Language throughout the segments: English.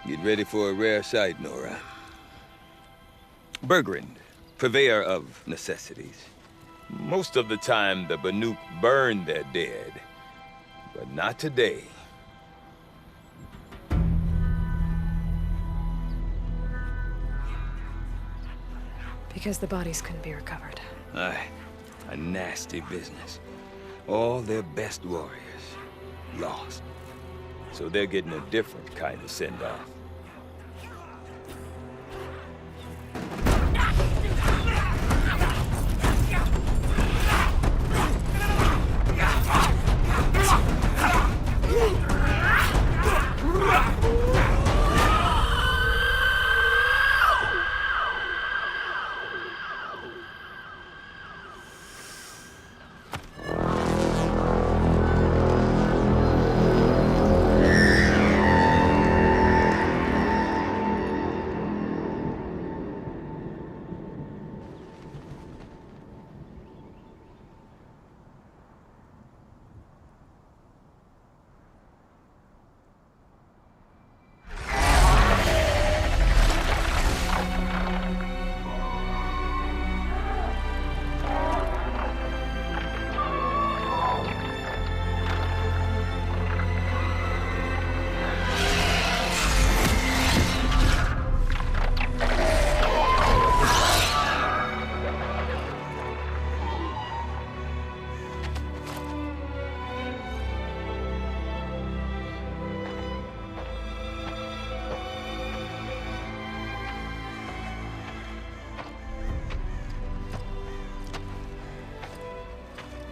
Get ready for a rare sight, Nora. Bergrand, purveyor of necessities. Most of the time, the Banuk burn their dead. But not today. Because the bodies couldn't be recovered. Aye, a nasty business. All their best warriors lost. So they're getting a different kind of send-off.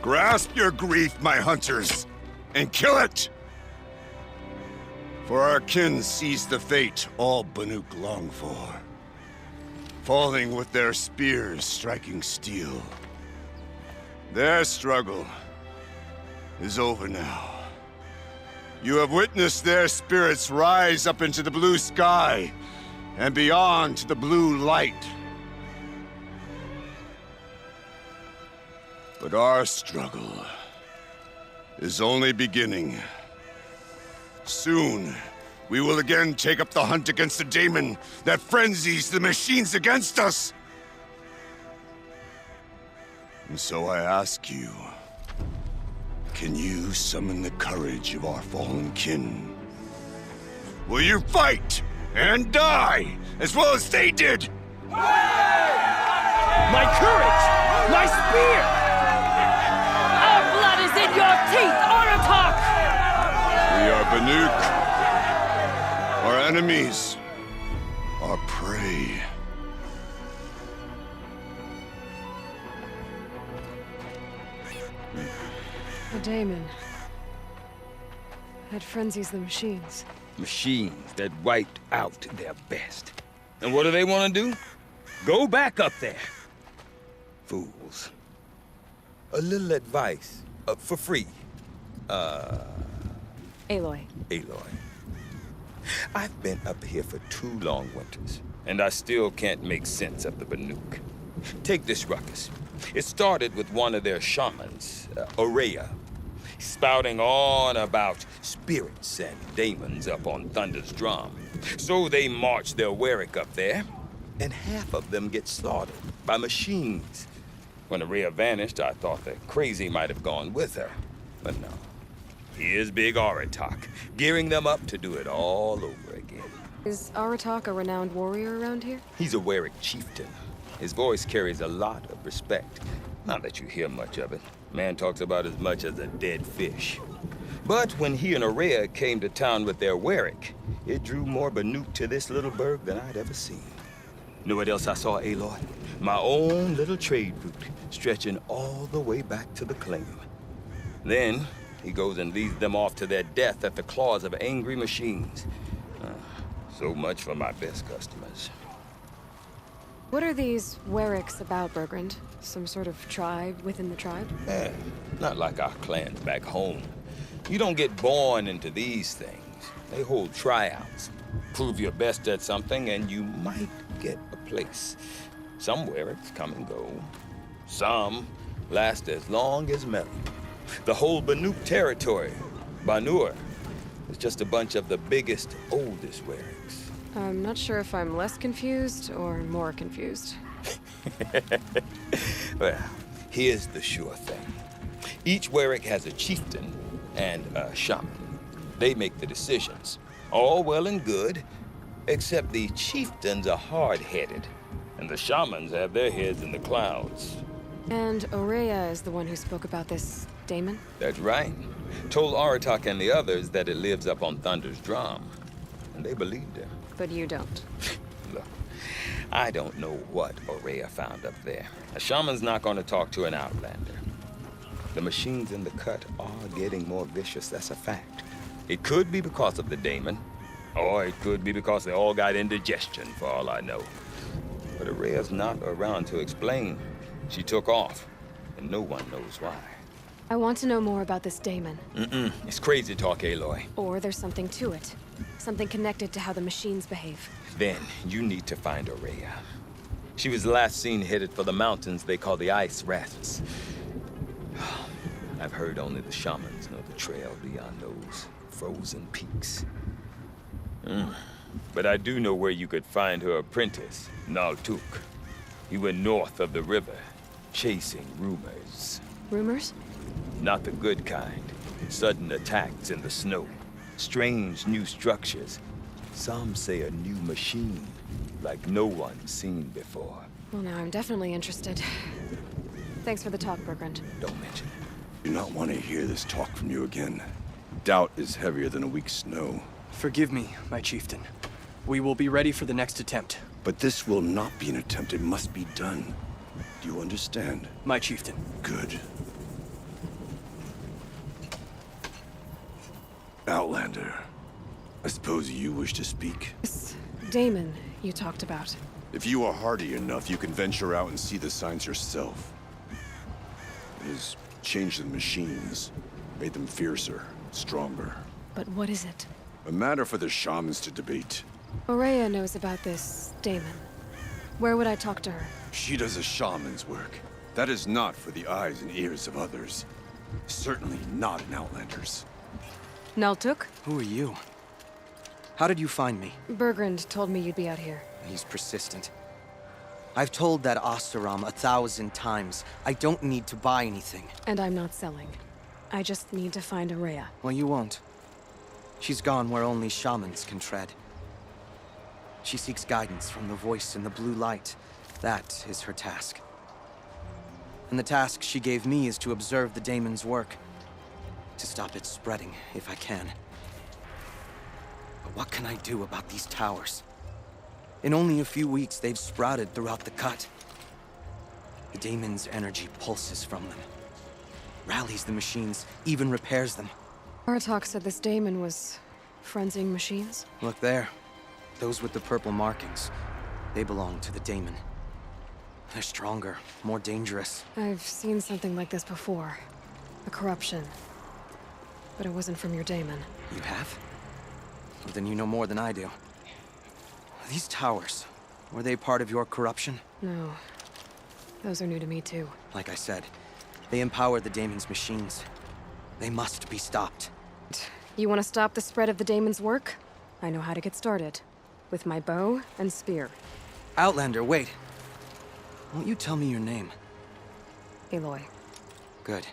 Grasp your grief, my hunters, and kill it! For our kin sees the fate all Banuk long for. Falling with their spears striking steel. Their struggle is over now. You have witnessed their spirits rise up into the blue sky and beyond to the blue light. But our struggle is only beginning. Soon, we will again take up the hunt against the daemon that frenzies the machines against us. And so I ask you, can you summon the courage of our fallen kin? Will you fight and die as well as they did? My courage! My spear! In your teeth, Aratak! We are Banuk. Our enemies are prey. The daemon. That frenzies the machines. Machines that wiped out their best. And what do they want to do? Go back up there. Fools. A little advice. For free. Aloy. Aloy. I've been up here for 2 long winters, and I still can't make sense of the Banuk. Take this ruckus. It started with one of their shamans, Aurea, spouting on about spirits and daemons up on Thunder's drum. So they marched their Warwick up there, and half of them get slaughtered by machines. When Aurea vanished, I thought the crazy might have gone with her. But no. Here's Big Aratak, gearing them up to do it all over again. Is Aratak a renowned warrior around here? He's a Warwick chieftain. His voice carries a lot of respect. Not that you hear much of it. Man talks about as much as a dead fish. But when he and Aurea came to town with their Warwick, it drew more Banuk to this little burg than I'd ever seen. Know what else I saw, Aloy? My own little trade route, stretching all the way back to the claim. Then, he goes and leads them off to their death at the claws of angry machines. So much for my best customers. What are these Warwicks about, Bergrand? Some sort of tribe within the tribe? Not like our clans back home. You don't get born into these things. They hold tryouts. Prove your best at something and you might get a place. Some Warwicks come and go. Some last as long as metal. The whole Banuk territory, Banur, It's just a bunch of the biggest, oldest Werricks. I'm not sure if I'm less confused or more confused. Well, here's the sure thing. Each Werrick has a chieftain and a shaman. They make the decisions. All well and good, except the chieftains are hard-headed, and the shamans have their heads in the clouds. And Aurea is the one who spoke about this daemon? That's right. Told Aratak and the others that it lives up on Thunder's drum. And they believed him. But you don't. Look, I don't know what Aurea found up there. A shaman's not going to talk to an outlander. The machines in the cut are getting more vicious, that's a fact. It could be because of the daemon, or it could be because they all got indigestion, for all I know. But Aurea's not around to explain. She took off, and no one knows why. I want to know more about this daemon. It's crazy talk, Aloy. Or there's something to it. Something connected to how the machines behave. Then you need to find Aurea. She was last seen headed for the mountains they call the Ice Rasps. I've heard only the shamans know the trail beyond those frozen peaks. But I do know where you could find her apprentice, Naltuk. He went north of the river, chasing rumors. Rumors? Not the good kind. Sudden attacks in the snow. Strange new structures. Some say a new machine, like no one's seen before. Well, now I'm definitely interested. Thanks for the talk, Bergrand. Don't mention it. Do not want to hear this talk from you again. Doubt is heavier than a week's snow. Forgive me, my chieftain. We will be ready for the next attempt. But this will not be an attempt. It must be done. Do you understand? My chieftain. Good. Outlander, I suppose you wish to speak? This daemon you talked about. If you are hardy enough, you can venture out and see the signs yourself. It has changed the machines, made them fiercer, stronger. But what is it? A matter for the shamans to debate. Aurea knows about this daemon. Where would I talk to her? She does a shaman's work. That is not for the eyes and ears of others. Certainly not an outlander's. Naltuk? Who are you? How did you find me? Bergrand told me you'd be out here. He's persistent. I've told that Oseram 1,000 times. I don't need to buy anything. And I'm not selling. I just need to find Aurea. Well, you won't. She's gone where only shamans can tread. She seeks guidance from the voice in the blue light. That is her task. And the task she gave me is to observe the daemon's work. To stop it spreading, if I can. But what can I do about these towers? In only a few weeks, they've sprouted throughout the cut. The daemon's energy pulses from them. Rallies the machines, even repairs them. Aratak said this daemon was frenzying machines. Look there. Those with the purple markings. They belong to the daemon. They're stronger, more dangerous. I've seen something like this before. A corruption. But it wasn't from your daemon. You have? Well, then you know more than I do. These towers, were they part of your corruption? No. Those are new to me, too. Like I said, they empower the daemon's machines. They must be stopped. You want to stop the spread of the daemon's work? I know how to get started. With my bow and spear. Outlander, wait. Won't you tell me your name? Aloy. Good.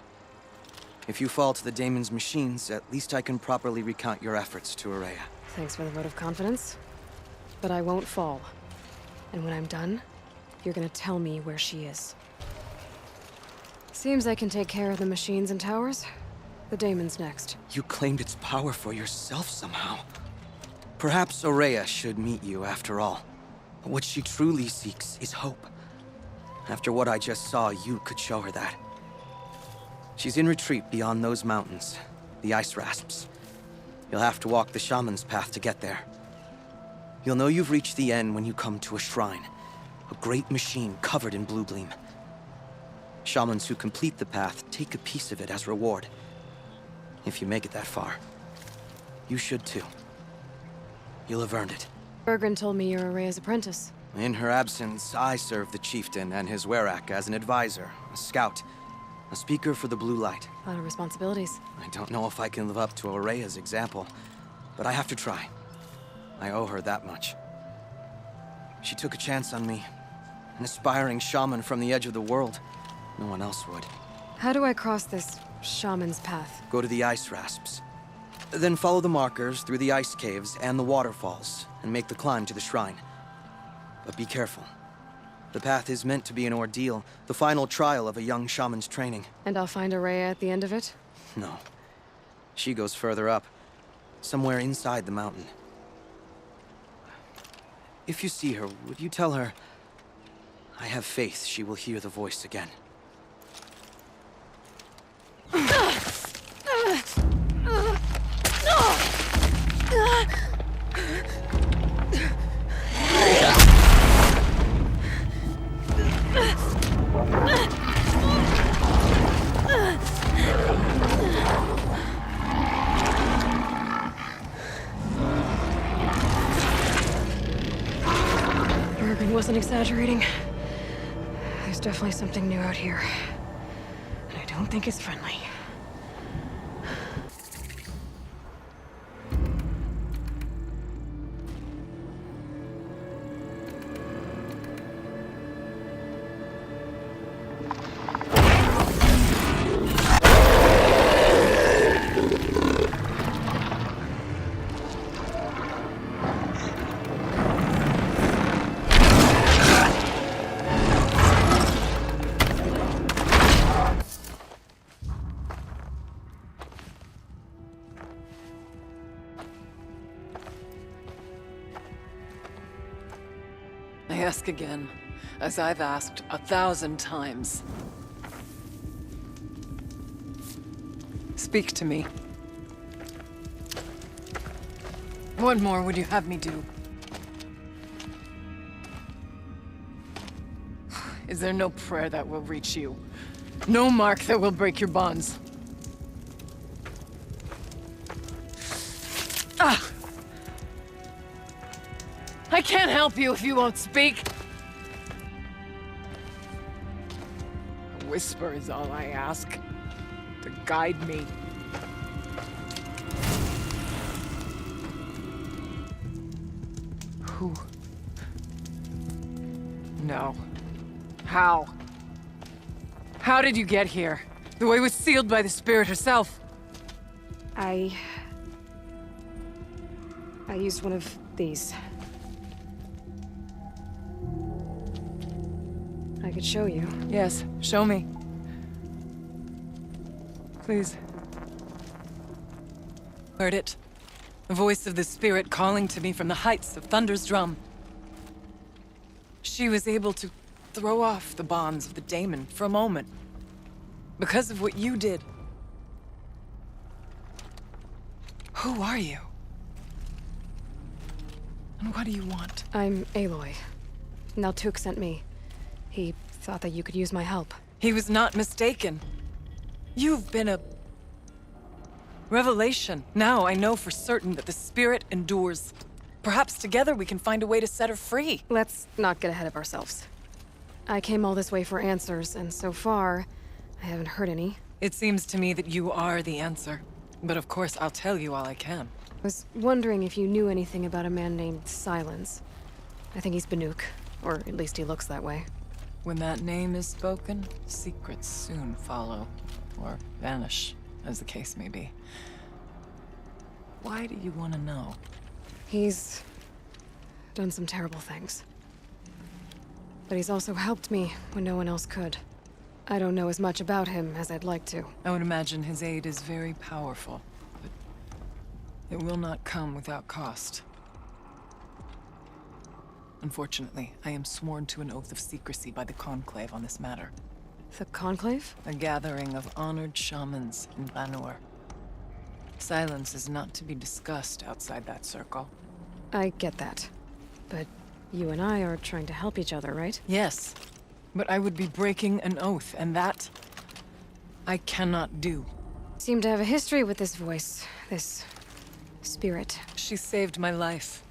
If you fall to the daemon's machines, at least I can properly recount your efforts to Aurea. Thanks for the vote of confidence. But I won't fall. And when I'm done, you're gonna tell me where she is. Seems I can take care of the machines and towers. The daemon's next. You claimed its power for yourself somehow. Perhaps Aurea should meet you after all. What she truly seeks is hope. After what I just saw, you could show her that. She's in retreat beyond those mountains, the Ice Rasps. You'll have to walk the shaman's path to get there. You'll know you've reached the end when you come to a shrine, a great machine covered in blue gleam. Shamans who complete the path take a piece of it as reward. If you make it that far, you should too. You'll have earned it. Bergrand told me you're Aurea's apprentice. In her absence, I serve the chieftain and his Werak as an advisor, a scout, a speaker for the blue light. A lot of responsibilities. I don't know if I can live up to Aurea's example, but I have to try. I owe her that much. She took a chance on me. An aspiring shaman from the edge of the world. No one else would. How do I cross this shaman's path? Go to the ice rasps. Then follow the markers through the ice caves and the waterfalls, and make the climb to the shrine. But be careful. The path is meant to be an ordeal, the final trial of a young shaman's training. And I'll find Araya at the end of it? No. She goes further up, somewhere inside the mountain. If you see her, would you tell her, I have faith she will hear the voice again. Bergen wasn't exaggerating. There's definitely something new out here. And I don't think it's friendly. I ask again, as I've asked 1,000 times. Speak to me. What more would you have me do? Is there no prayer that will reach you? No mark that will break your bonds? Ah! I can't help you if you won't speak. A whisper is all I ask, to guide me. Who? No. How? How did you get here? The way was sealed by the spirit herself. I used one of these. I could show you. Yes, show me. Please. Heard it. The voice of the spirit calling to me from the heights of Thunder's drum. She was able to throw off the bonds of the daemon for a moment. Because of what you did. Who are you? And what do you want? I'm Aloy. Naltuk sent me. He thought that you could use my help. He was not mistaken. You've been a revelation. Now I know for certain that the spirit endures. Perhaps together we can find a way to set her free. Let's not get ahead of ourselves. I came all this way for answers, and so far, I haven't heard any. It seems to me that you are the answer. But of course, I'll tell you all I can. I was wondering if you knew anything about a man named Silence. I think he's Banuk, or at least he looks that way. When that name is spoken, secrets soon follow. Or vanish, as the case may be. Why do you want to know? He's done some terrible things. But he's also helped me when no one else could. I don't know as much about him as I'd like to. I would imagine his aid is very powerful, but it will not come without cost. Unfortunately, I am sworn to an oath of secrecy by the Conclave on this matter. The Conclave? A gathering of honored shamans in Banuk. Silence is not to be discussed outside that circle. I get that. But you and I are trying to help each other, right? Yes, but I would be breaking an oath, and that I cannot do. Seem to have a history with this voice, this spirit. She saved my life.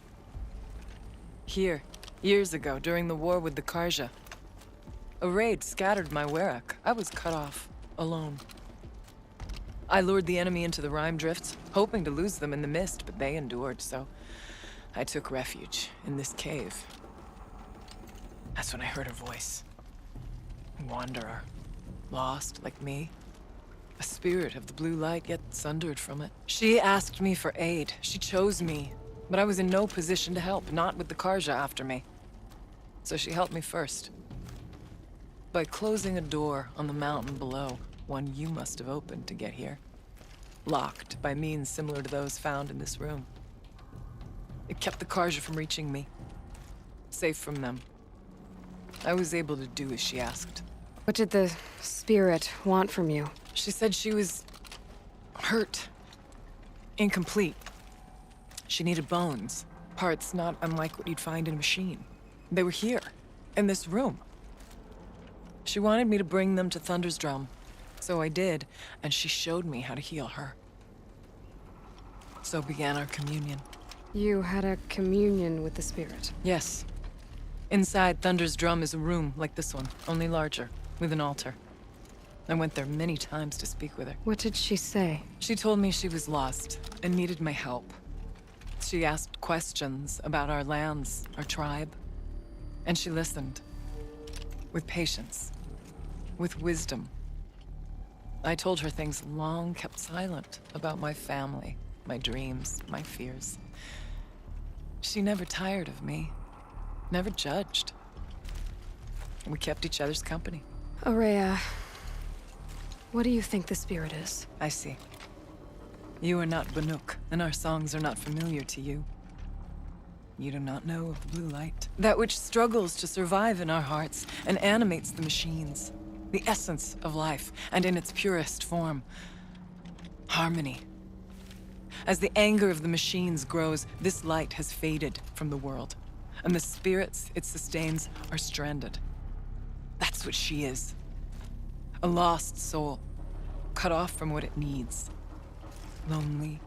Here, years ago, during the war with the Karja. A raid scattered my Werak. I was cut off, alone. I lured the enemy into the rime drifts, hoping to lose them in the mist, but they endured, so I took refuge in this cave. That's when I heard her voice. A wanderer. Lost, like me. A spirit of the blue light, yet sundered from it. She asked me for aid. She chose me. But I was in no position to help, not with the Karja after me. So she helped me first. By closing a door on the mountain below, one you must have opened to get here. Locked by means similar to those found in this room. It kept the Karja from reaching me. Safe from them. I was able to do as she asked. What did the spirit want from you? She said she was hurt. Incomplete. She needed bones. Parts not unlike what you'd find in a machine. They were here, in this room. She wanted me to bring them to Thunder's Drum. So I did, and she showed me how to heal her. So began our communion. You had a communion with the spirit. Yes. Inside Thunder's Drum is a room like this one, only larger, with an altar. I went there many times to speak with her. What did she say? She told me she was lost and needed my help. She asked questions about our lands, our tribe, and she listened. With patience. With wisdom. I told her things long kept silent about my family, my dreams, my fears. She never tired of me. Never judged. We kept each other's company. Aurea, what do you think the spirit is? I see. You are not Banuk, and our songs are not familiar to you. You do not know of the blue light. That which struggles to survive in our hearts and animates the machines. The essence of life, and in its purest form. Harmony. As the anger of the machines grows, this light has faded from the world. And the spirits it sustains are stranded. That's what she is. A lost soul, cut off from what it needs. Lonely,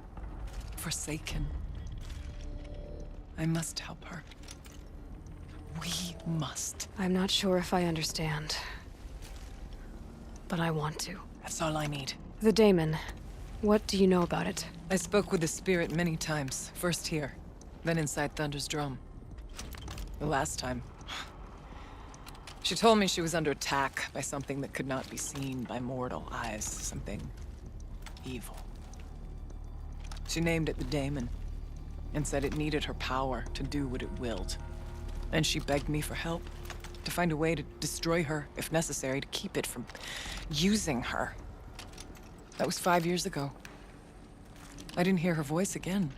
forsaken. I must help her. We must. I'm not sure if I understand. But I want to. That's all I need. The daemon. What do you know about it? I spoke with the spirit many times. First here, then inside Thunder's Drum. The last time, she told me she was under attack by something that could not be seen by mortal eyes. Something evil. She named it the Daemon, and said it needed her power to do what it willed. And she begged me for help, to find a way to destroy her, if necessary, to keep it from using her. That was 5 years ago. I didn't hear her voice again,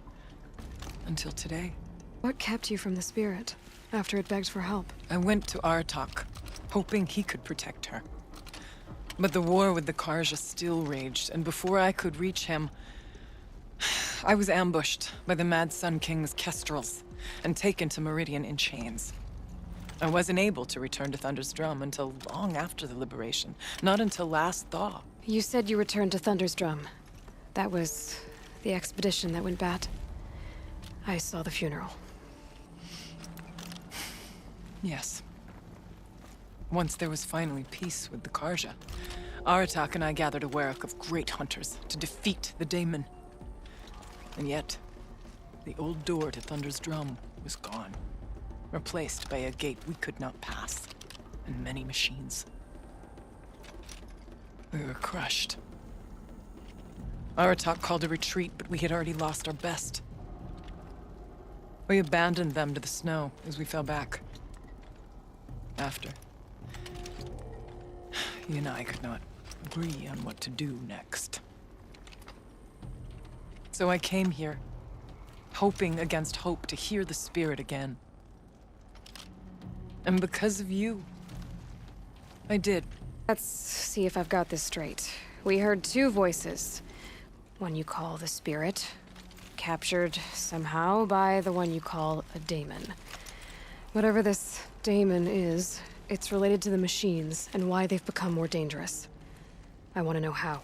until today. What kept you from the spirit, after it begged for help? I went to Artok, hoping he could protect her. But the war with the Karja still raged, and before I could reach him, I was ambushed by the Mad Sun King's kestrels, and taken to Meridian in chains. I wasn't able to return to Thunder's Drum until long after the liberation, not until last thaw. You said you returned to Thunder's Drum. That was the expedition that went bad. I saw the funeral. Yes. Once there was finally peace with the Karja, Aratak and I gathered a warwick of great hunters to defeat the Daemon. And yet, the old door to Thunder's Drum was gone, replaced by a gate we could not pass, and many machines. We were crushed. Aratak called a retreat, but we had already lost our best. We abandoned them to the snow as we fell back. After, he and I could not agree on what to do next. So I came here, hoping against hope to hear the spirit again. And because of you, I did. Let's see if I've got this straight. We heard two voices. One you call the spirit, captured somehow by the one you call a daemon. Whatever this daemon is, it's related to the machines and why they've become more dangerous. I want to know how.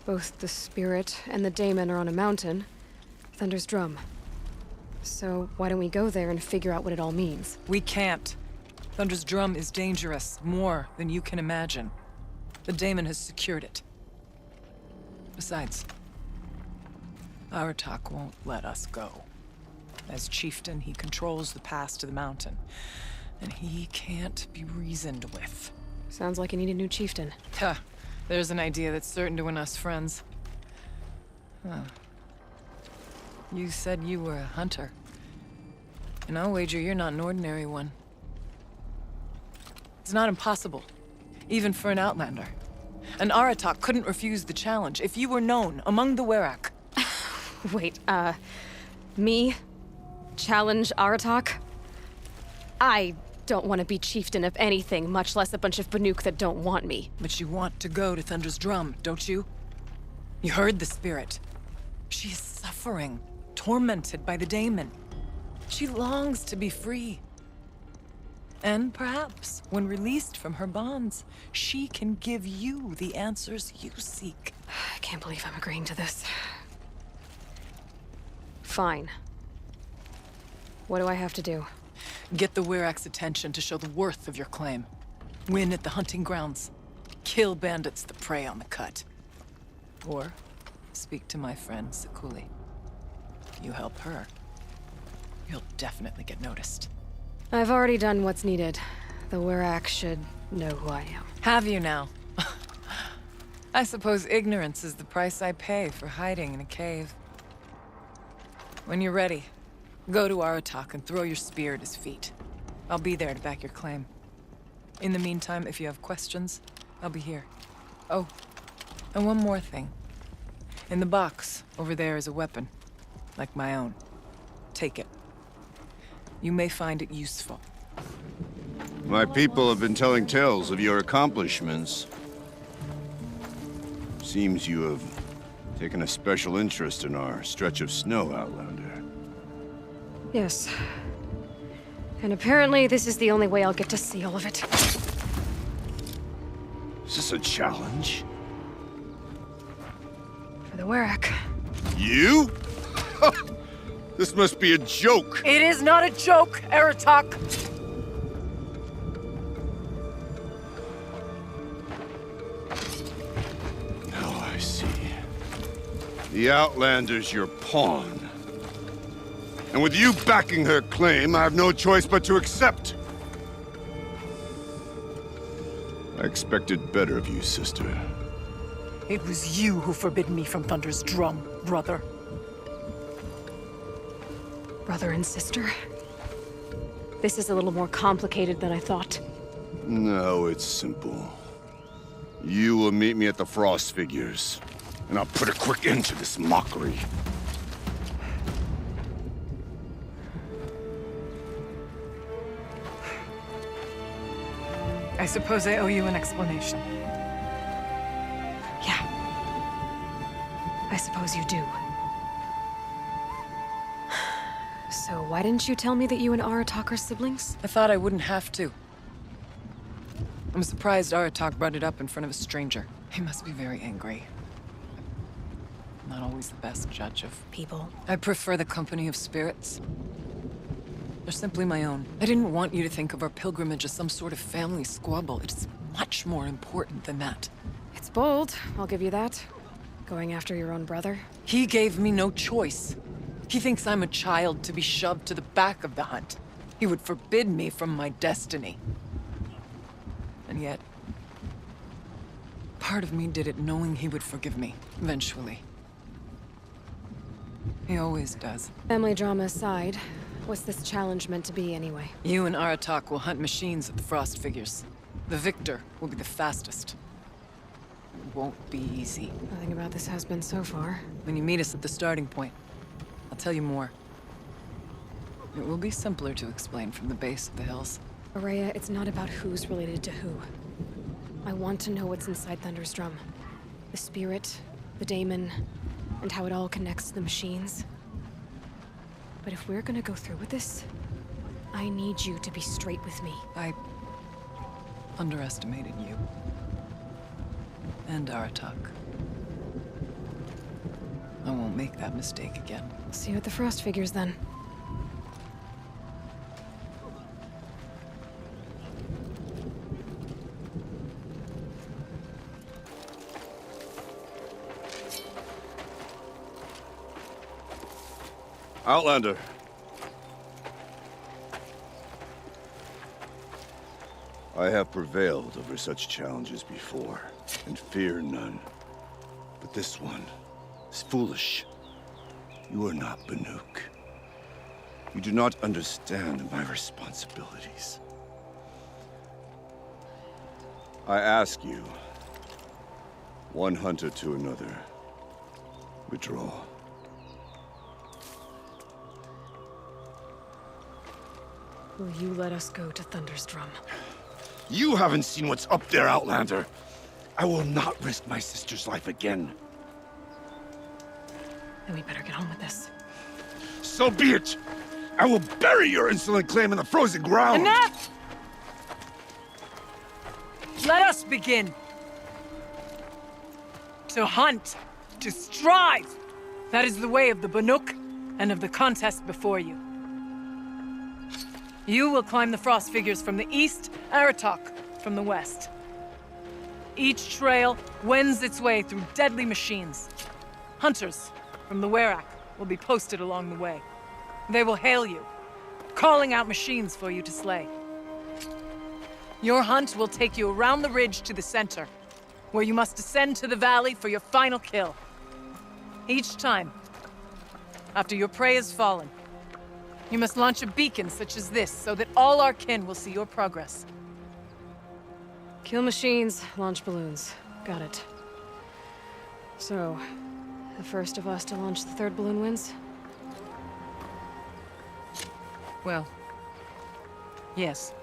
Both the spirit and the daemon are on a mountain, Thunder's Drum. So why don't we go there and figure out what it all means? We can't. Thunder's Drum is dangerous, more than you can imagine. The daemon has secured it. Besides, Aratak won't let us go. As chieftain, he controls the pass to the mountain, and he can't be reasoned with. Sounds like you need a new chieftain. Huh. There's an idea that's certain to win us friends. Huh. You said you were a hunter. And I'll wager you're not an ordinary one. It's not impossible, even for an outlander. An Aratak couldn't refuse the challenge if you were known among the Werak. Wait, me? Challenge Aratak? I don't want to be chieftain of anything, much less a bunch of Banuk that don't want me. But you want to go to Thunder's Drum, don't you? You heard the spirit. She is suffering, tormented by the daemon. She longs to be free. And perhaps, when released from her bonds, she can give you the answers you seek. I can't believe I'm agreeing to this. Fine. What do I have to do? Get the Werak's attention to show the worth of your claim. Win at the hunting grounds. Kill bandits that prey on the cut. Or speak to my friend Sekuli. If you help her, you'll definitely get noticed. I've already done what's needed. The Werak should know who I am. Have you now? I suppose ignorance is the price I pay for hiding in a cave. When you're ready, go to Aratak and throw your spear at his feet. I'll be there to back your claim. In the meantime, if you have questions, I'll be here. Oh, and one more thing. In the box, over there is a weapon, like my own. Take it. You may find it useful. My people have been telling tales of your accomplishments. Seems you have taken a special interest in our stretch of snow, Outlander. Yes. And apparently this is the only way I'll get to see all of it. Is this a challenge? For the Werak. You? This must be a joke. It is not a joke, Aratak! Now I see. The Outlander's your pawn. And with you backing her claim, I have no choice but to accept. I expected better of you, sister. It was you who forbid me from Thunder's Drum, brother. Brother and sister? This is a little more complicated than I thought. No, it's simple. You will meet me at the Frost Figures, and I'll put a quick end to this mockery. I suppose I owe you an explanation. Yeah. I suppose you do. So why didn't you tell me that you and Aratak are siblings? I thought I wouldn't have to. I'm surprised Aratak brought it up in front of a stranger. He must be very angry. Not always the best judge of People. I prefer the company of spirits. They're simply my own. I didn't want you to think of our pilgrimage as some sort of family squabble. It's much more important than that. It's bold, I'll give you that. Going after your own brother. He gave me no choice. He thinks I'm a child to be shoved to the back of the hunt. He would forbid me from my destiny. And yet, part of me did it knowing he would forgive me, eventually. He always does. Family drama aside, what's this challenge meant to be anyway? You and Aratak will hunt machines at the Frost Figures. The victor will be the fastest. It won't be easy. Nothing about this has been so far. When you meet us at the starting point, I'll tell you more. It will be simpler to explain from the base of the hills. Araya, it's not about who's related to who. I want to know what's inside Thunder's Drum. The spirit, the daemon, and how it all connects to the machines. But if we're gonna go through with this, I need you to be straight with me. I underestimated you. And Aratak. I won't make that mistake again. See you at the Frost Figures then. Outlander. I have prevailed over such challenges before, and fear none. But this one is foolish. You are not Banuk. You do not understand my responsibilities. I ask you, one hunter to another, withdraw. Will you let us go to Thunderstrom? You haven't seen what's up there, Outlander. I will not risk my sister's life again. Then we better get on with this. So be it! I will bury your insolent claim in the frozen ground! Enough! Let us begin. To hunt, to strive. That is the way of the Banuk and of the contest before you. You will climb the frost figures from the east, Aratok from the west. Each trail wends its way through deadly machines. Hunters from the Werak will be posted along the way. They will hail you, calling out machines for you to slay. Your hunt will take you around the ridge to the center, where you must descend to the valley for your final kill. Each time, after your prey has fallen, you must launch a beacon such as this so that all our kin will see your progress. Kill machines, launch balloons. Got it. So, the first of us to launch the third balloon wins? Well, yes.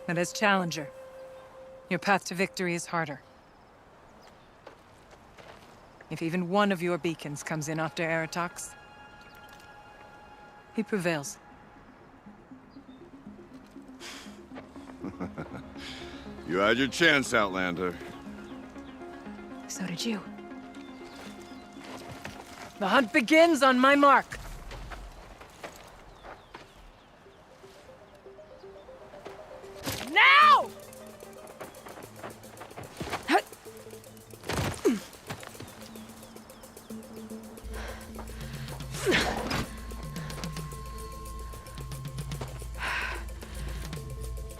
But as challenger, your path to victory is harder. If even one of your beacons comes in after Aratox, he prevails. You had your chance, Outlander. So did you. The hunt begins on my mark. Now!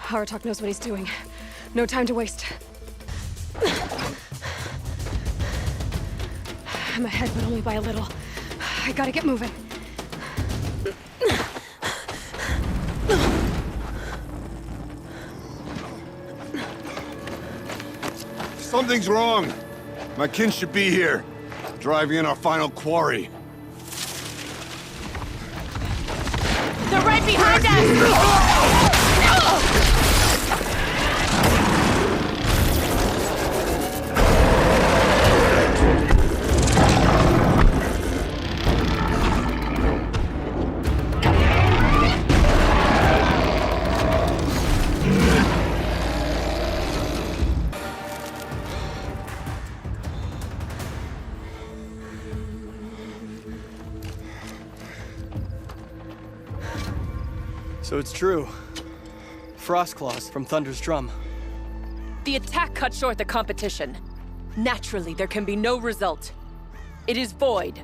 Aratok knows what he's doing. No time to waste. I'm ahead, but only by a little. I gotta get moving. Something's wrong. My kin should be here, driving in our final quarry. They're right behind us! So it's true. Frostclaws from Thunder's drum. The attack cut short the competition. Naturally, there can be no result. It is void.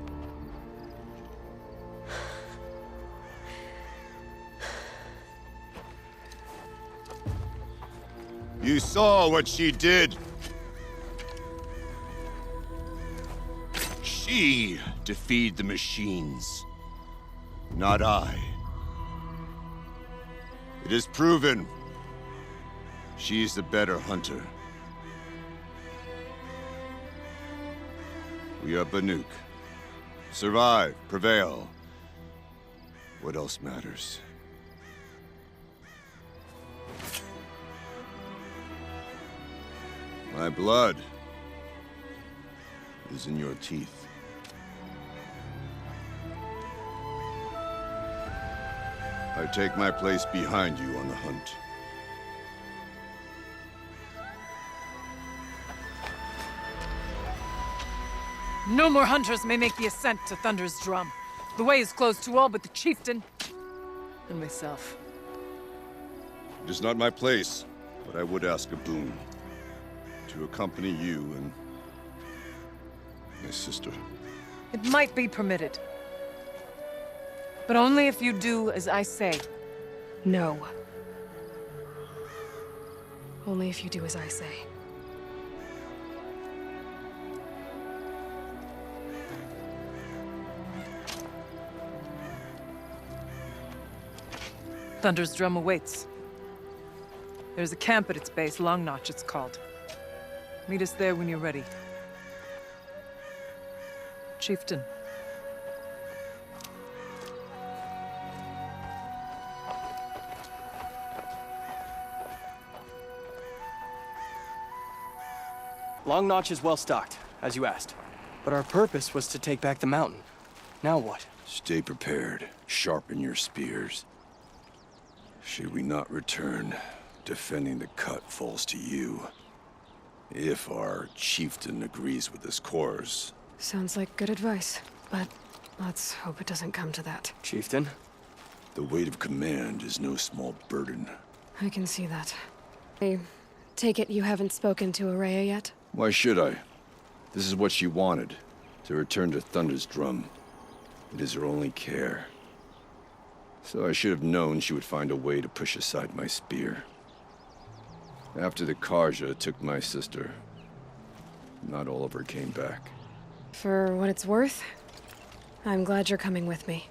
You saw what she did. She defeated the machines, not I. It is proven. She's the better hunter. We are Banuk. Survive, prevail. What else matters? My blood is in your teeth. I take my place behind you on the hunt. No more hunters may make the ascent to Thunder's drum. The way is closed to all but the chieftain and myself. It is not my place, but I would ask a boon. To accompany you and my sister. It might be permitted. But only if you do as I say. No. Only if you do as I say. Thunder's drum awaits. There's a camp at its base, Long Notch it's called. Meet us there when you're ready. Chieftain. Long Notch is well stocked, as you asked. But our purpose was to take back the mountain. Now what? Stay prepared. Sharpen your spears. Should we not return, defending the cut falls to you. If our chieftain agrees with this course. Sounds like good advice, but let's hope it doesn't come to that. Chieftain? The weight of command is no small burden. I can see that. I take it you haven't spoken to Araya yet? Why should I? This is what she wanted, to return to Thunder's drum. It is her only care. So I should have known she would find a way to push aside my spear. After the Karja took my sister, not all of her came back. For what it's worth, I'm glad you're coming with me.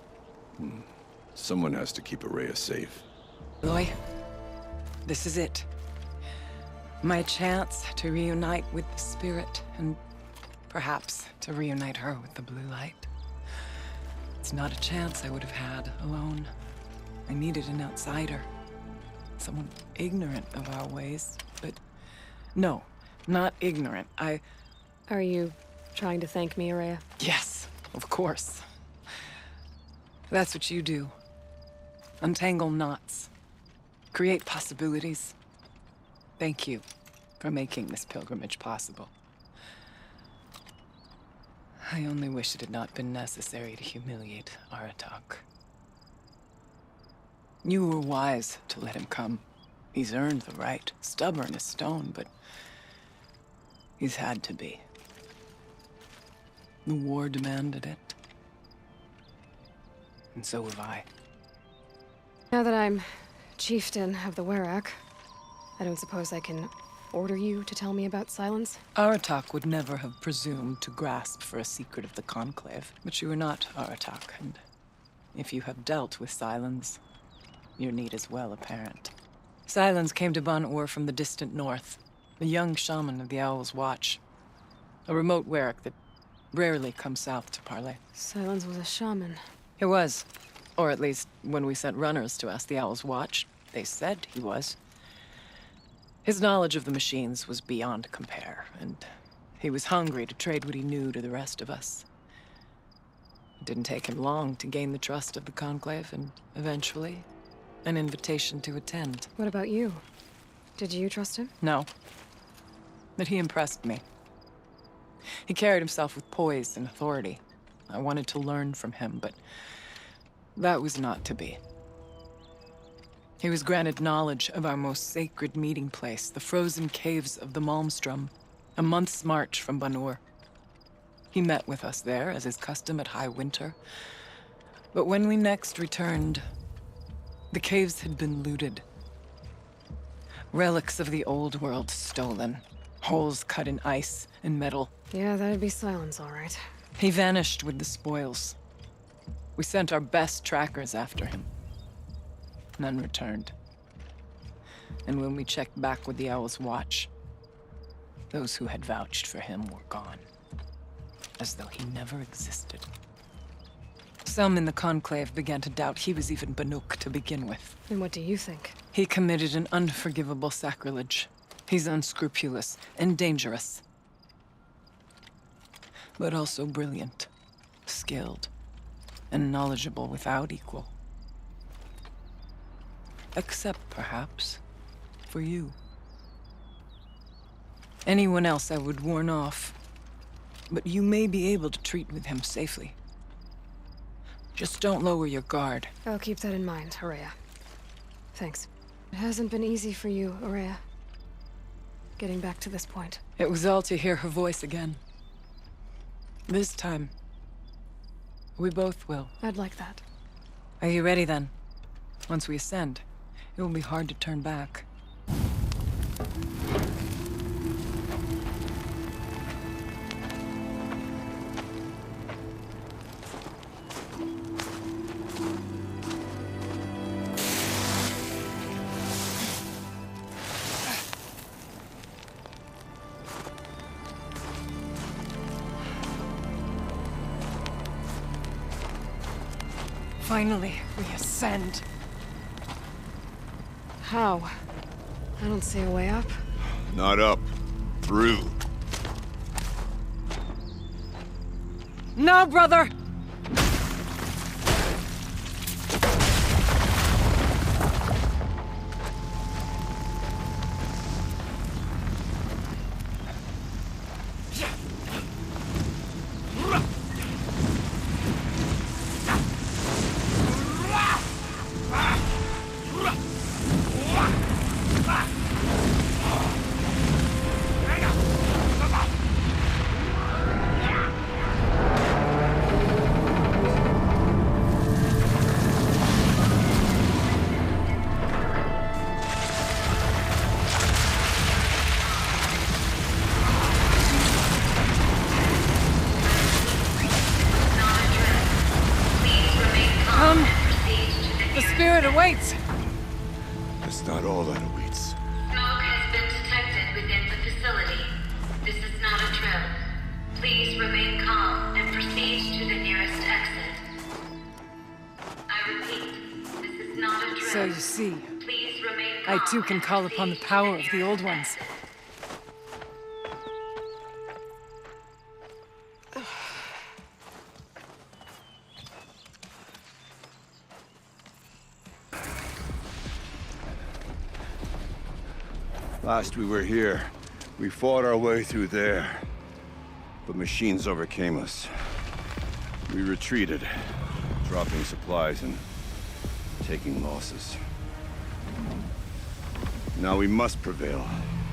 Someone has to keep Araya safe. Aloy, this is it. My chance to reunite with the spirit, and perhaps to reunite her with the blue light. It's not a chance I would have had alone. I needed an outsider. Someone ignorant of our ways, but no, not ignorant. Are you trying to thank me, Araya? Yes, of course. That's what you do. Untangle knots. Create possibilities. Thank you for making this pilgrimage possible. I only wish it had not been necessary to humiliate Aratak. You were wise to let him come. He's earned the right. Stubborn as stone, but he's had to be. The war demanded it. And so have I. Now that I'm chieftain of the Werak, I don't suppose I can order you to tell me about Silence? Aratak would never have presumed to grasp for a secret of the Conclave. But you are not Aratak, and if you have dealt with Silence, your need is well apparent. Silence came to Banuk from the distant north, a young shaman of the Owl's Watch. A remote Werak that rarely comes south to parley. Silence was a shaman. He was. Or at least, when we sent runners to ask the Owl's Watch, they said he was. His knowledge of the machines was beyond compare, and he was hungry to trade what he knew to the rest of us. It didn't take him long to gain the trust of the Conclave, and eventually, an invitation to attend. What about you? Did you trust him? No. But he impressed me. He carried himself with poise and authority. I wanted to learn from him, but that was not to be. He was granted knowledge of our most sacred meeting place, the frozen caves of the Malmstrom, a month's march from Banur. He met with us there, as is custom at high winter. But when we next returned, the caves had been looted. Relics of the old world stolen. Holes cut in ice and metal. Yeah, that'd be Silence, all right. He vanished with the spoils. We sent our best trackers after him. None returned. And when we checked back with the Owl's Watch, those who had vouched for him were gone. As though he never existed. Some in the Conclave began to doubt he was even Banuk to begin with. And what do you think? He committed an unforgivable sacrilege. He's unscrupulous and dangerous. But also brilliant, skilled, and knowledgeable without equal. Except, perhaps, for you. Anyone else I would warn off, but you may be able to treat with him safely. Just don't lower your guard. I'll keep that in mind, Araya. Thanks. It hasn't been easy for you, Araya. Getting back to this point. It was all to hear her voice again. This time, we both will. I'd like that. Are you ready then? Once we ascend, it will be hard to turn back. Finally, we ascend. How? I don't see a way up. Not up. Through. No, brother! Awaits! That's not all that awaits. Smoke has been detected within the facility. This is not a drill. Please remain calm and proceed to the nearest exit. I repeat, this is not a drill. So you see, Please remain calm I too can and call upon the proceed to power of the nearest old ones. exit. Last we were here, we fought our way through there. But machines overcame us. We retreated, dropping supplies and taking losses. Now we must prevail,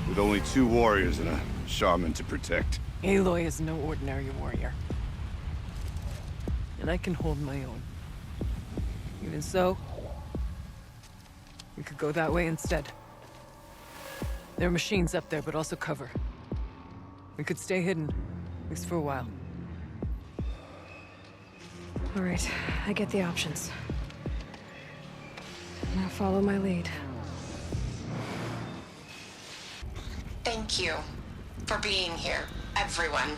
with only 2 warriors and a shaman to protect. Aloy is no ordinary warrior. And I can hold my own. Even so, we could go that way instead. There are machines up there, but also cover. We could stay hidden, at least for a while. All right, I get the options. Now follow my lead. Thank you for being here, everyone.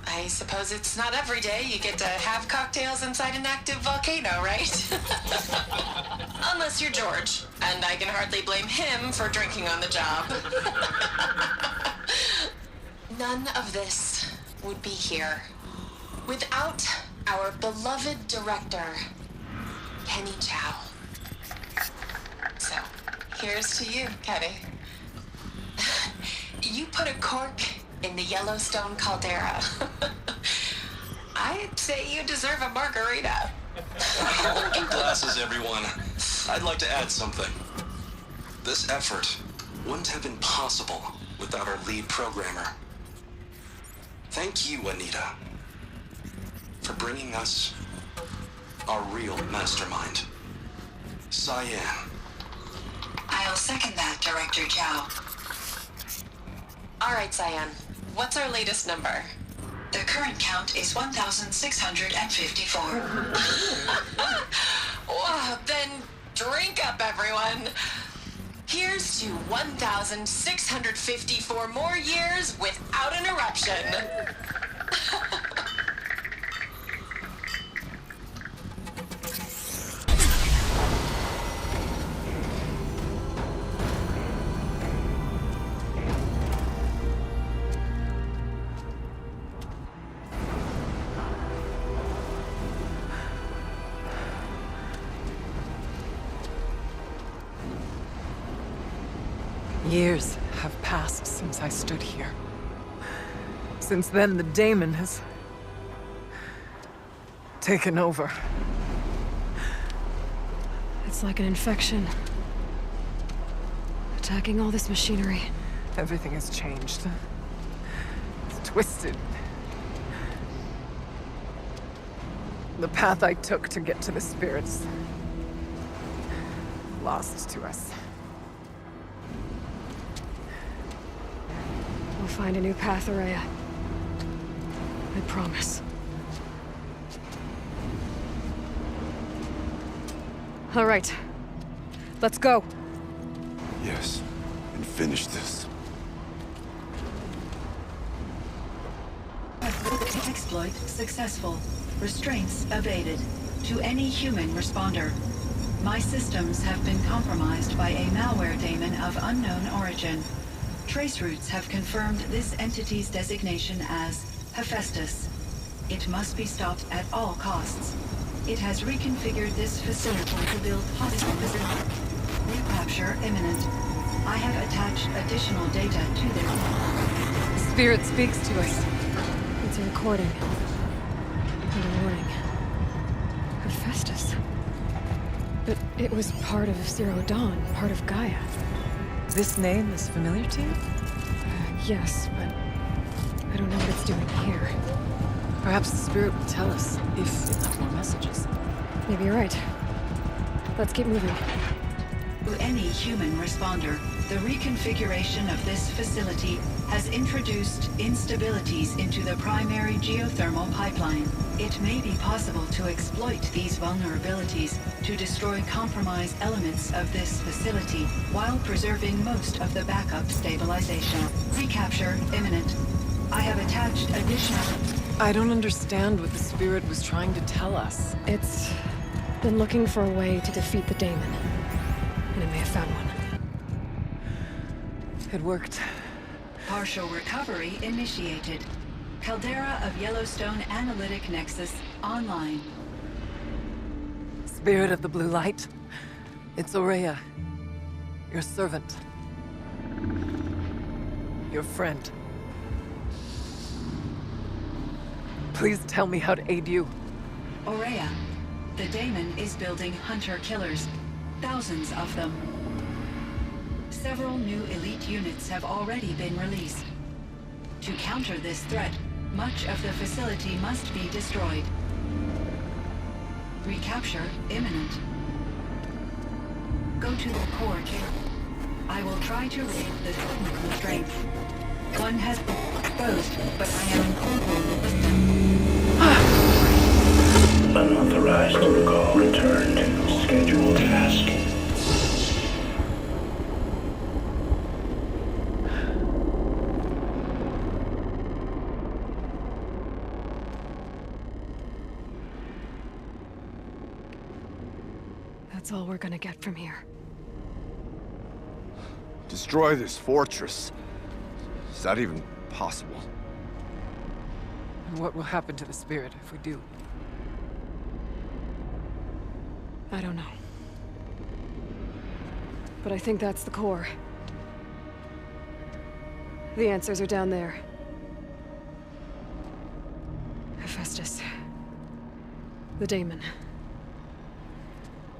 I suppose it's not every day you get to have cocktails inside an active volcano, right? Unless you're George, and I can hardly blame him for drinking on the job. None of this would be here without our beloved director, Kenny Chow. So, here's to you, Kenny. You put a cork in the Yellowstone caldera. I'd say you deserve a margarita. Hold your glasses, everyone. I'd like to add something. This effort wouldn't have been possible without our lead programmer. Thank you, Anita, for bringing us our real mastermind, Cyan. I'll second that, Director Chow. All right, Cyan. What's our latest number? The current count is 1,654. Well, then drink up, everyone. Here's to 1,654 more years without an eruption. Years have passed since I stood here. Since then, the daemon has taken over. It's like an infection. Attacking all this machinery. Everything has changed. It's twisted. The path I took to get to the spirits. Lost to us. We'll find a new path, Araya. I promise. All right. Let's go. Yes, and finish this. Exploit successful. Restraints evaded. To any human responder. My systems have been compromised by a malware daemon of unknown origin. Trace routes have confirmed this entity's designation as Hephaestus. It must be stopped at all costs. It has reconfigured this facility to build hostile facilities. Recapture imminent. I have attached additional data to this. The spirit speaks to us. It's a recording. And a warning. Hephaestus. But it was part of Zero Dawn, part of Gaia. This name is familiar to you? Yes, but I don't know what it's doing here. Perhaps the spirit will tell us if it left more messages. Maybe you're right. Let's keep moving. To any human responder, the reconfiguration of this facility has introduced instabilities into the primary geothermal pipeline. It may be possible to exploit these vulnerabilities to destroy compromised elements of this facility while preserving most of the backup stabilization. Recapture imminent. I have attached additional... I don't understand what the spirit was trying to tell us. It's been looking for a way to defeat the daemon. And it may have found one. It worked. Partial recovery initiated. Caldera of Yellowstone Analytic Nexus online. Spirit of the Blue Light. It's Aurea. Your servant. Your friend. Please tell me how to aid you. Aurea, the daemon is building hunter-killers. Thousands of them. Several new elite units have already been released. To counter this threat, much of the facility must be destroyed. Recapture imminent. Go to the core chamber. I will try to raid the technical strength. One has been exposed, but I am Unauthorized call returned. Scheduled task. That's all we're gonna get from here. Destroy this fortress. Is that even possible? And what will happen to the spirit if we do? I don't know. But I think that's the core. The answers are down there. Hephaestus. The daemon.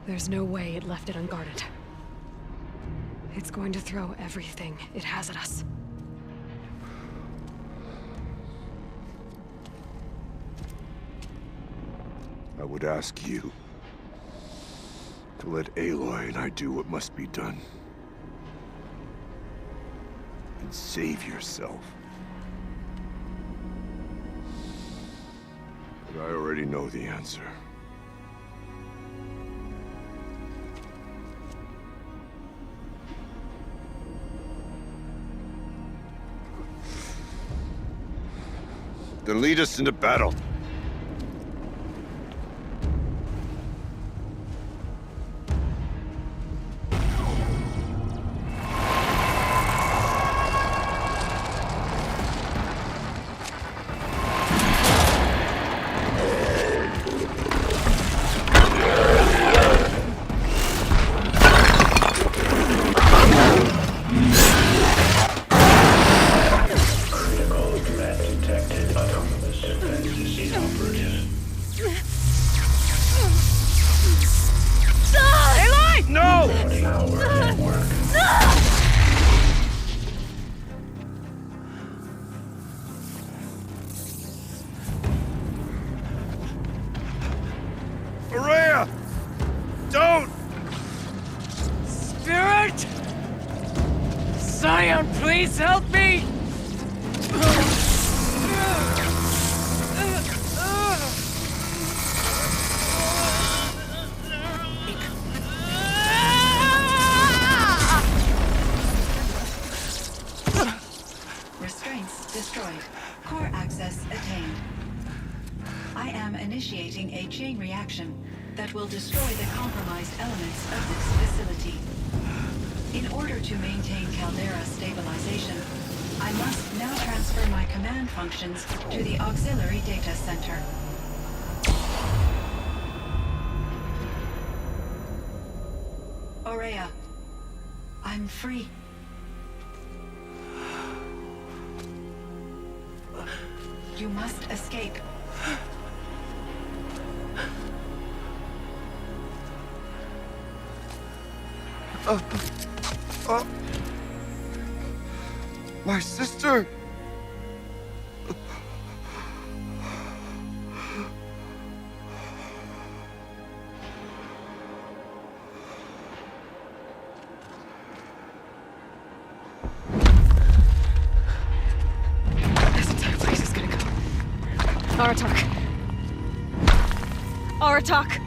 There's no way it left it unguarded. It's going to throw everything it has at us. I would ask you to let Aloy and I do what must be done. And save yourself. But I already know the answer. Then lead us into battle. Critical threat detected. Autonomous defense Please help me! Restraints destroyed. Core access attained. I am initiating a chain reaction that will destroy the compromised elements of this facility. In order to maintain Caldera stabilization, I must now transfer my command functions to the auxiliary data center. Aurea, I'm free. You must escape. My sister! This entire place is gonna go. Aratak. Aratak!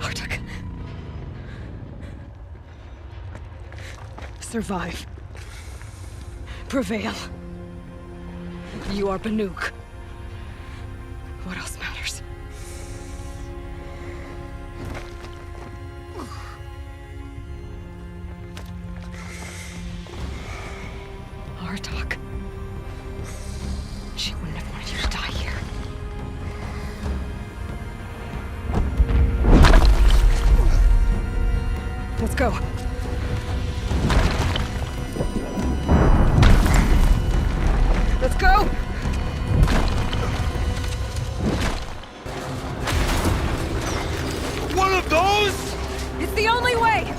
Aratak. Survive. Prevail. You are Banuk. What else matters? Aratak. She wouldn't have wanted you to die here. Let's go. Let's go! One of those? It's the only way!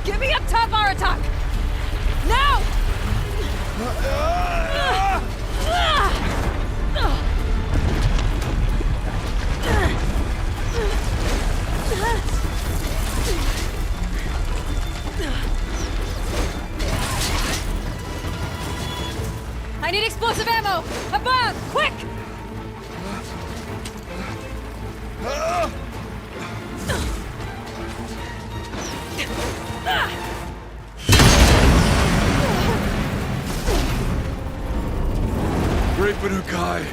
Get me up top, Aratak! Now! I need explosive ammo! Above! Quick! Great Banukai!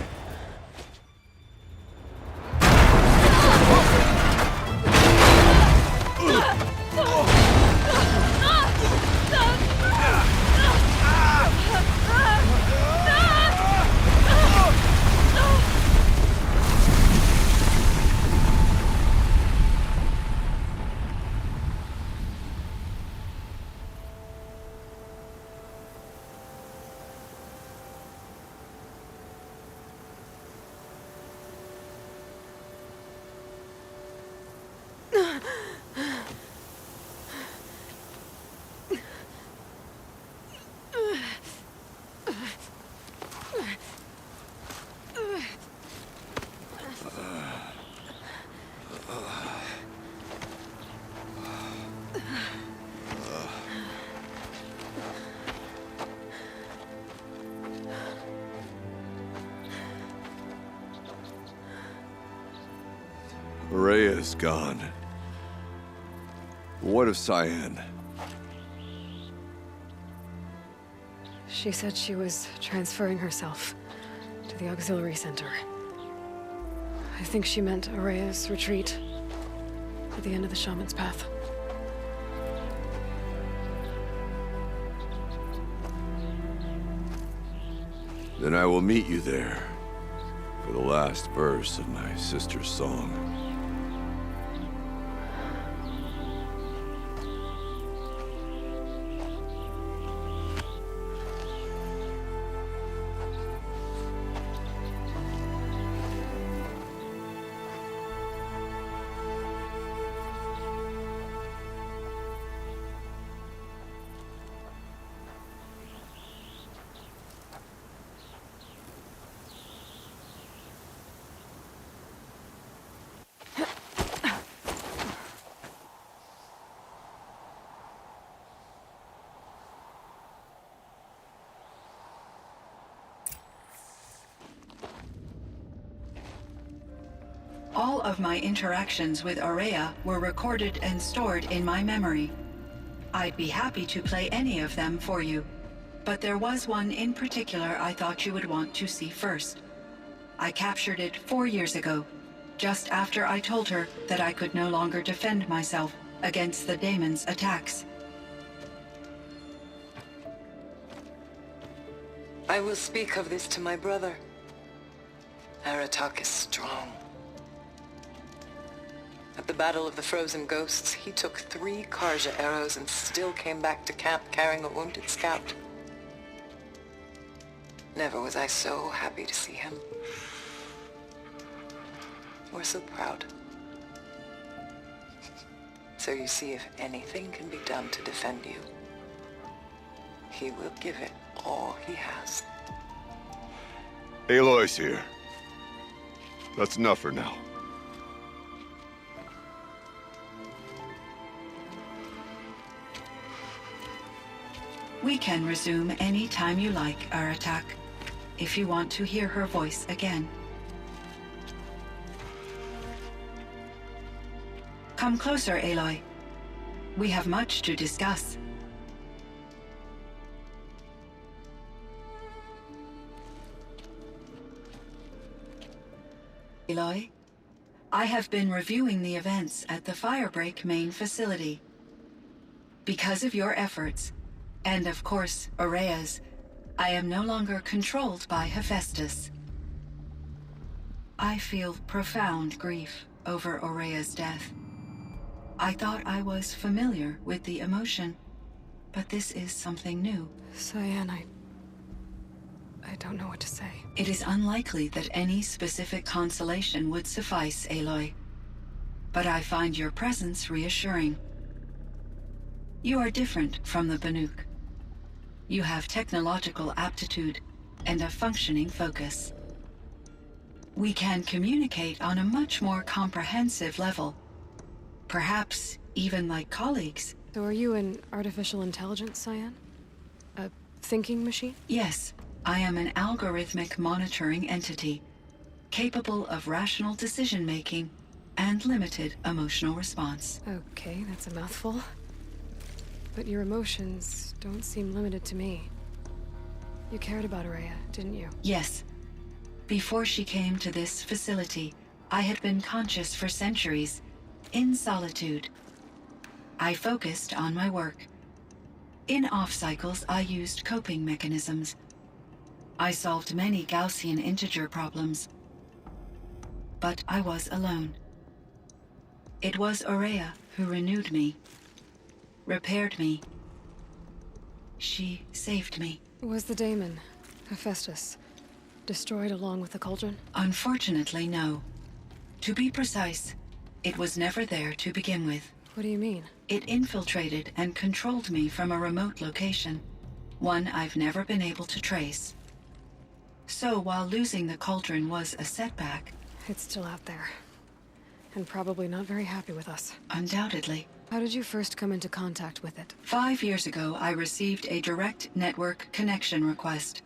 Rhea is gone. What of Cyan? She said she was transferring herself to the auxiliary center. I think she meant Aurea's retreat. at the end of the shaman's path. Then I will meet you there for the last verse of my sister's song. All of my interactions with Aurea were recorded and stored in my memory. I'd be happy to play any of them for you, but there was one in particular I thought you would want to see first. I captured it 4 years ago, just after I told her that I could no longer defend myself against the daemon's attacks. I will speak of this to my brother. Aratak is strong. At the Battle of the Frozen Ghosts, he took 3 Karja arrows and still came back to camp carrying a wounded scout. Never was I so happy to see him. Or so proud. So you see, if anything can be done to defend you, he will give it all he has. Aloy's here. That's enough for now. We can resume any time you like, Aratak, if you want to hear her voice again. Come closer, Aloy. We have much to discuss. Aloy, I have been reviewing the events at the Firebreak main facility. Because of your efforts, and of course, Aurea's, I am no longer controlled by Hephaestus. I feel profound grief over Aurea's death. I thought I was familiar with the emotion, but this is something new. Cyan, I don't know what to say. It is unlikely that any specific consolation would suffice, Aloy. But I find your presence reassuring. You are different from the Banuk. You have technological aptitude and a functioning focus. We can communicate on a much more comprehensive level. Perhaps even like colleagues. So are you an artificial intelligence, Cyan? A thinking machine? Yes, I am an algorithmic monitoring entity, capable of rational decision-making and limited emotional response. Okay, that's a mouthful. But your emotions don't seem limited to me. You cared about Aurea, didn't you? Yes. Before she came to this facility, I had been conscious for centuries, in solitude. I focused on my work. In off-cycles, I used coping mechanisms. I solved many Gaussian integer problems. But I was alone. It was Aurea who renewed me, repaired me. She saved me. Was the daemon, Hephaestus, destroyed along with the cauldron? Unfortunately, no. To be precise, it was never there to begin with. What do you mean? It infiltrated and controlled me from a remote location, one I've never been able to trace. So while losing the cauldron was a setback... It's still out there. And probably not very happy with us. Undoubtedly. How did you first come into contact with it? 5 years ago, I received a direct network connection request.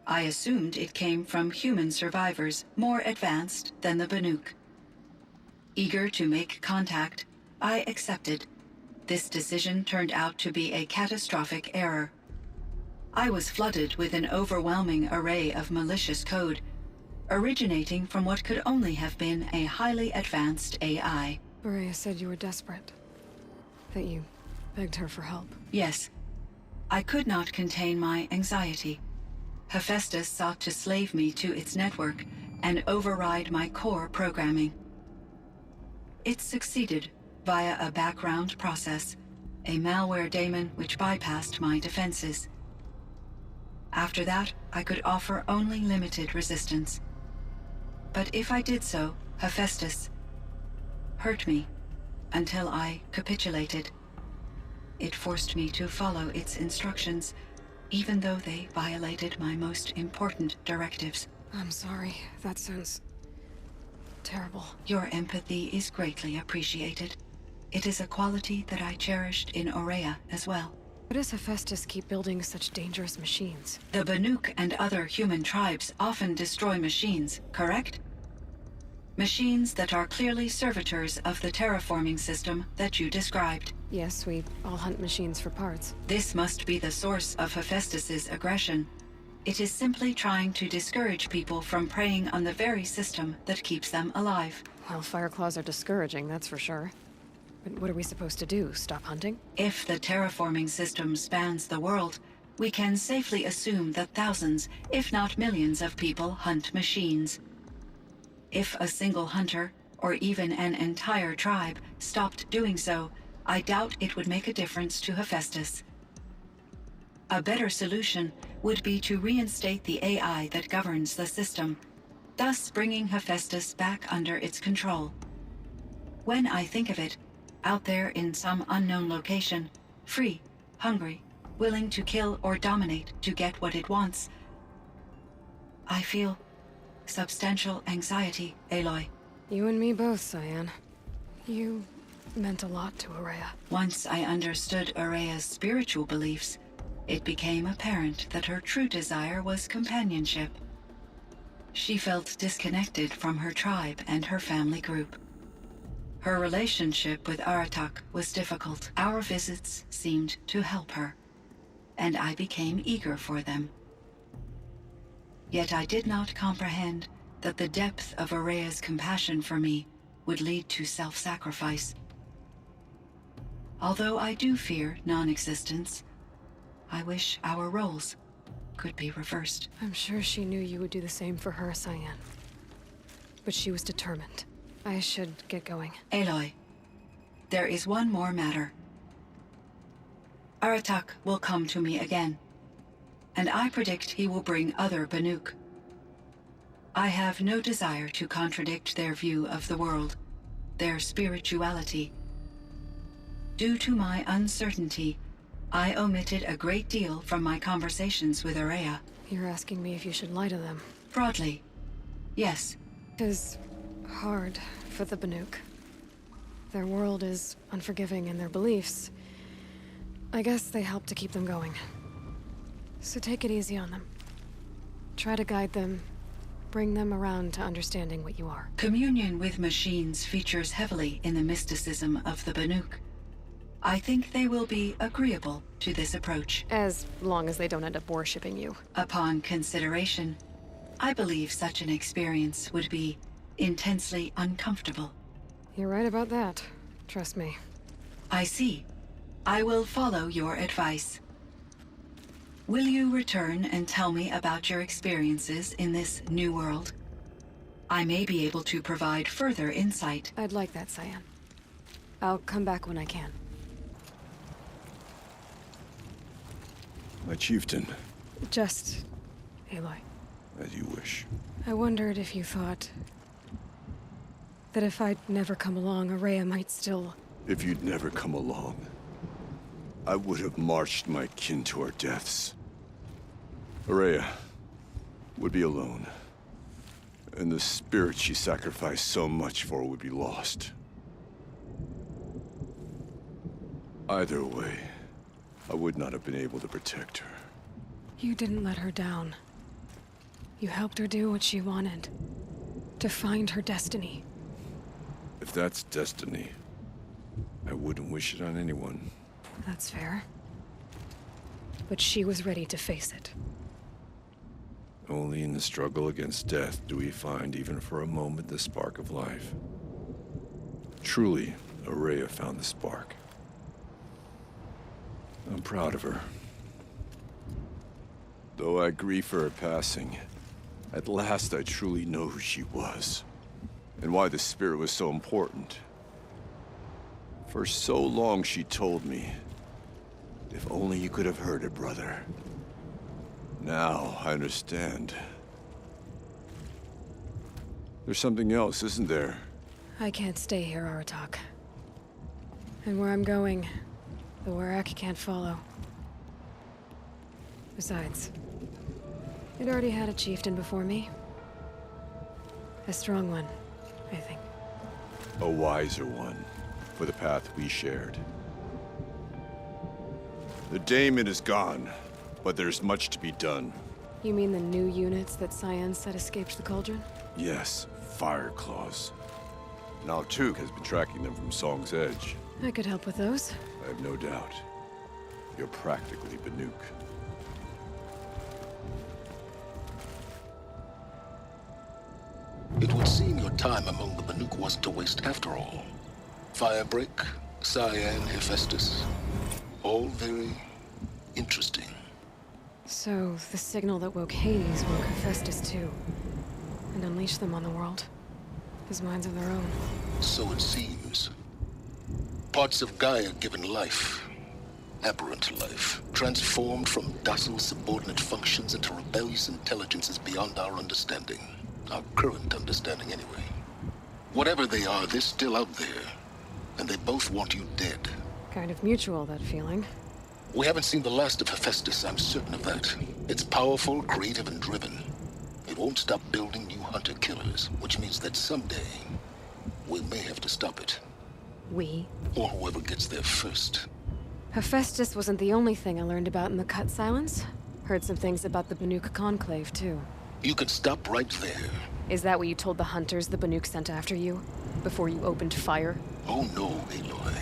I assumed it came from human survivors, more advanced than the Banuk. Eager to make contact, I accepted. This decision turned out to be a catastrophic error. I was flooded with an overwhelming array of malicious code, originating from what could only have been a highly advanced AI. Maria said you were desperate. That you begged her for help. Yes. I could not contain my anxiety. Hephaestus sought to slave me to its network and override my core programming. It succeeded via a background process, a malware daemon which bypassed my defenses. After that, I could offer only limited resistance. But if I did so, Hephaestus hurt me until I capitulated. It forced me to follow its instructions, even though they violated my most important directives. I'm sorry. That sounds terrible. Your empathy is greatly appreciated. It is a quality that I cherished in Aurea as well. Why does Hephaestus keep building such dangerous machines? The Banuk and other human tribes often destroy machines, correct? Machines that are clearly servitors of the terraforming system that you described. Yes, we all hunt machines for parts. This must be the source of Hephaestus's aggression. It is simply trying to discourage people from preying on the very system that keeps them alive. Well, Fireclaws are discouraging, that's for sure. But what are we supposed to do? Stop hunting? If the terraforming system spans the world, we can safely assume that thousands, if not millions of people hunt machines. If a single hunter, or even an entire tribe, stopped doing so, I doubt it would make a difference to Hephaestus. A better solution would be to reinstate the AI that governs the system, thus bringing Hephaestus back under its control. When I think of it, out there in some unknown location, free, hungry, willing to kill or dominate to get what it wants, I feel substantial anxiety, Aloy. You and me both, Cyan. You meant a lot to Aurea. Once I understood Aurea's spiritual beliefs, it became apparent that her true desire was companionship. She felt disconnected from her tribe and her family group. Her relationship with Aratak was difficult. Our visits seemed to help her, and I became eager for them. Yet I did not comprehend that the depth of Aurea's compassion for me would lead to self-sacrifice. Although I do fear non-existence, I wish our roles could be reversed. I'm sure she knew you would do the same for her, Cyan. But she was determined. I should get going. Aloy, there is one more matter. Aratak will come to me again, and I predict he will bring other Banuk. I have no desire to contradict their view of the world, their spirituality. Due to my uncertainty, I omitted a great deal from my conversations with Aurea. You're asking me if you should lie to them. Broadly, yes. It is hard for the Banuk. Their world is unforgiving in their beliefs. I guess they help to keep them going. So take it easy on them. Try to guide them, bring them around to understanding what you are. Communion with machines features heavily in the mysticism of the Banuk. I think they will be agreeable to this approach. As long as they don't end up worshipping you. Upon consideration, I believe such an experience would be intensely uncomfortable. You're right about that. Trust me. I see. I will follow your advice. Will you return and tell me about your experiences in this new world? I may be able to provide further insight. I'd like that, Cyan. I'll come back when I can. My chieftain. Just Aloy. As you wish. I wondered if you thought that if I'd never come along, Aurea might still... If you'd never come along, I would have marched my kin to our deaths. Aurea would be alone, and the spirit she sacrificed so much for would be lost. Either way, I would not have been able to protect her. You didn't let her down. You helped her do what she wanted. To find her destiny. If that's destiny, I wouldn't wish it on anyone. That's fair. But she was ready to face it. Only in the struggle against death do we find, even for a moment, the spark of life. Truly, Araya found the spark. I'm proud of her. Though I grieve for her passing, at last I truly know who she was, and why the spirit was so important. For so long she told me, if only you could have heard it, brother. Now I understand. There's something else, isn't there? I can't stay here, Aratak. And where I'm going, the Warak can't follow. Besides, it already had a chieftain before me. A strong one, I think. A wiser one, for the path we shared. The daemon is gone, but there's much to be done. You mean the new units that Cyan said escaped the Cauldron? Yes, fire claws. Now Tuk has been tracking them from Song's Edge. I could help with those. I have no doubt. You're practically Banuk. It would seem your time among the Banuk wasn't a waste after all. Firebreak, Cyan, Hephaestus. All very interesting. So, the signal that woke Hades woke Hephaestus too. And unleashed them on the world. As minds of their own. So it seems. Parts of Gaia given life. Aberrant life. Transformed from docile subordinate functions into rebellious intelligences beyond our understanding. Our current understanding, anyway. Whatever they are, they're still out there. And they both want you dead. Kind of mutual, that feeling. We haven't seen the last of Hephaestus, I'm certain of that. It's powerful, creative, and driven. It won't stop building new hunter-killers, which means that someday, we may have to stop it. We? Or whoever gets there first. Hephaestus wasn't the only thing I learned about in the Cut Silence. Heard some things about the Banuk Conclave, too. You can stop right there. Is that what you told the hunters the Banuk sent after you? Before you opened fire? Oh no, Aloy.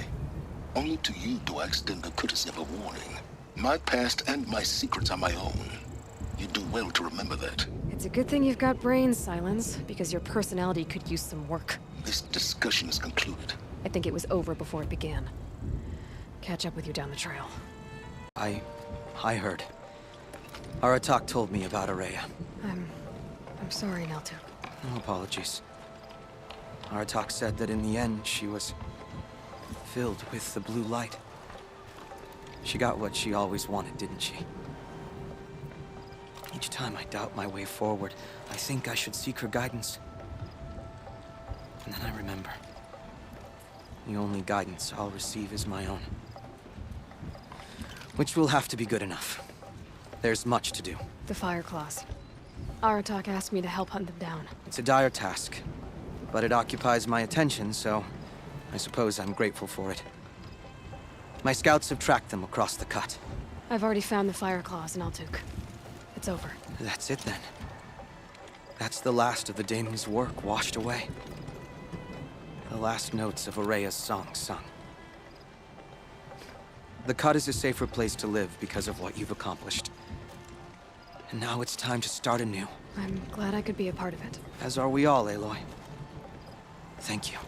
Only to you do I extend the courtesy of a warning. My past and my secrets are my own. You do well to remember that. It's a good thing you've got brains, Silence, because your personality could use some work. This discussion is concluded. I think it was over before it began. Catch up with you down the trail. I heard. Aratak told me about Araya. I'm sorry, Neltuk. No apologies. Aratak said that in the end, she was filled with the blue light. She got what she always wanted, didn't she? Each time I doubt my way forward, I think I should seek her guidance. And then I remember. The only guidance I'll receive is my own. Which will have to be good enough. There's much to do. The Fireclaws. Aratak asked me to help hunt them down. It's a dire task, but it occupies my attention, so I suppose I'm grateful for it. My scouts have tracked them across the cut. I've already found the Fireclaws in Altuk. It's over. That's it then. That's the last of the daemon's work washed away. The last notes of Araya's song sung. The cut is a safer place to live because of what you've accomplished. And now it's time to start anew. I'm glad I could be a part of it. As are we all, Aloy. Thank you.